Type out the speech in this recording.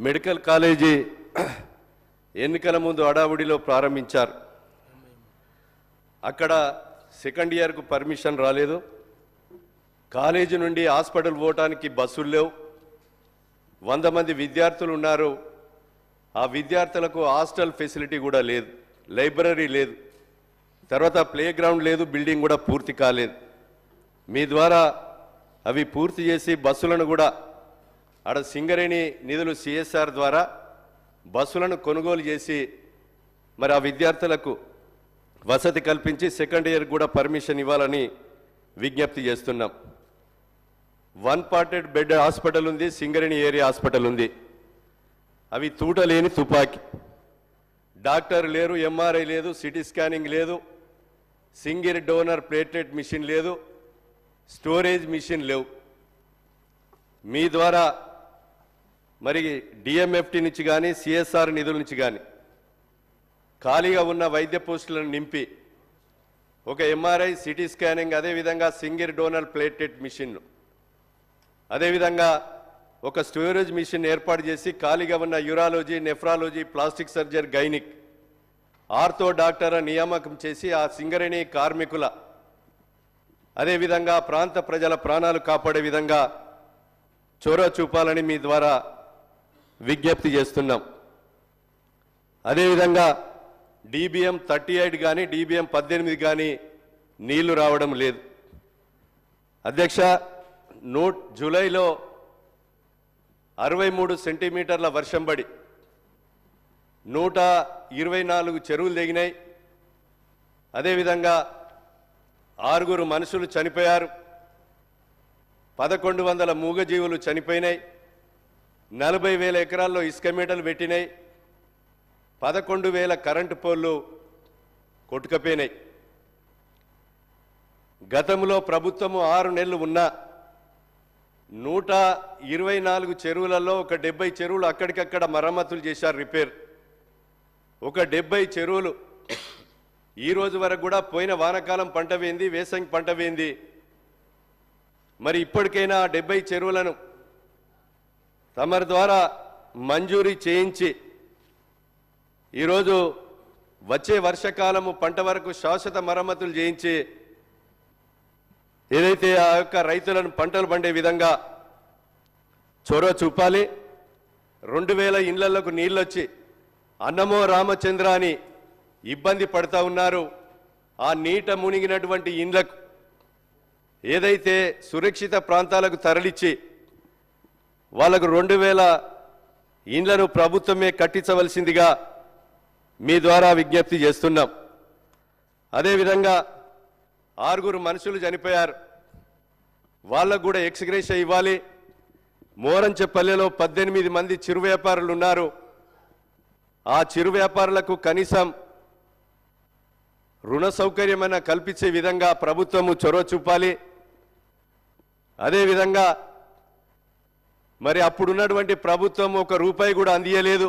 Medical college ఎన్నికల ముందు అడావుడిలో ప్రారంభించారు. అక్కడ సెకండ్ ఇయర్కు పర్మిషన్ రాలేదు. కాలేజీ నుండి హాస్పిటల్ పోవటానికి బస్సులు లేవు. 100 మంది విద్యార్థులు ఉన్నారు. ఆ విద్యార్థులకు హాస్టల్ ఫెసిలిటీ కూడా లేదు, లైబ్రరీ లేదు, తర్వాత ప్లే గ్రౌండ్ లేదు, బిల్డింగ్ కూడా పూర్తి కాలేదు. మీ ద్వారా అవి పూర్తి చేసి బస్సులను కూడా ఆడ సింగరేణి నిధులు సిఎస్ఆర్ ద్వారా బస్సులను కొనుగోలు చేసి మరి ఆ విద్యార్థులకు వసతి కల్పించి సెకండ్ ఇయర్ కూడా పర్మిషన్ ఇవ్వాలని విజ్ఞప్తి చేస్తున్నాం. 1 పార్టెడ్ బెడ్ హాస్పిటల్ ఉంది, సింగరేణి ఏరియా హాస్పిటల్ ఉంది. అవి తూటలేని తుపాకీ. డాక్టర్ లేరు, ఎంఆర్ఐ లేదు, సిటీ స్కానింగ్ లేదు, సింగిల్ డోనర్ ప్లేట్లెట్ మిషన్ లేదు, స్టోరేజ్ మిషన్ లేవు. మీ ద్వారా మరి డిఎంఎఫ్టి నుంచి కానీ సిఎస్ఆర్ నిధుల నుంచి కానీ ఖాళీగా ఉన్న వైద్య పోస్టులను నింపి ఒక ఎంఆర్ఐ, సిటీ స్కానింగ్, అదేవిధంగా సింగిల్ డోనర్ ప్లేట్లెట్ మిషన్, అదేవిధంగా ఒక స్టోరేజ్ మిషన్ ఏర్పాటు చేసి ఖాళీగా ఉన్న urology, nephrology, plastic surgery, gynaec, ortho doctor నియామకం చేసి ఆ సింగరేణి కార్మికుల అదేవిధంగా ప్రాంత ప్రజల ప్రాణాలు కాపాడే విధంగా చొరవ చూపాలని మీ ద్వారా విజ్ఞప్తి చేస్తున్నాం. అదేవిధంగా డిబిఎం 38 కానీ డిబిఎం 18 కానీ నీళ్లు రావడం లేదు. అధ్యక్ష, జూలైలో 63 సెంటీమీటర్ల వర్షం పడి 124 చెరువులు తెగినాయి. అదేవిధంగా 6 మనుషులు చనిపోయారు, 1100 మూగజీవులు చనిపోయినాయి, 40,000 ఎకరాల్లో ఇసుక మేటలు పెట్టినాయి, 11,000 కరెంటు పోల్లు కొట్టుకపోయినాయి. గతంలో ప్రభుత్వము 6 నెలలు ఉన్నా 124 చెరువులలో ఒక 70 చెరువులు అక్కడికక్కడ మరమ్మతులు చేశారు, రిపేర్. ఒక 70 చెరువులు ఈ రోజు వరకు కూడా పోయిన వానకాలం పంట వేయింది, వేసంగి పంట వేయింది. మరి ఇప్పటికైనా 70 చెరువులను తమరి ద్వారా మంజూరీ చేయించి ఈరోజు వచ్చే వర్షకాలము పంట వరకు శాశ్వత మరమ్మతులు చేయించి ఏదైతే ఆ యొక్క రైతులను పంటలు పండే విధంగా చొరవ చూపాలి. 2000 ఇళ్లకు నీళ్ళొచ్చి అన్నమో రామచంద్ర అని ఇబ్బంది పడతా ఉన్నారు. ఆ నీట మునిగినటువంటి ఇండ్లకు ఏదైతే సురక్షిత ప్రాంతాలకు తరలిచ్చి వాళ్ళకు 2000 ఇండ్లను ప్రభుత్వమే కట్టించవలసిందిగా మీ ద్వారా విజ్ఞప్తి చేస్తున్నాం. అదేవిధంగా 6 మనుషులు చనిపోయారు, వాళ్ళకు కూడా ఎక్స్గ్రేషియా ఇవ్వాలి. మోరంచెపల్లెలో 18 మంది చిరు వ్యాపారులు ఉన్నారు. ఆ చిరు వ్యాపారులకు కనీసం రుణ సౌకర్యమైన కల్పించే విధంగా ప్రభుత్వము చొరవ చూపాలి. అదేవిధంగా మరి అప్పుడున్నటువంటి ప్రభుత్వం 1 రూపాయి కూడా అందియలేదు.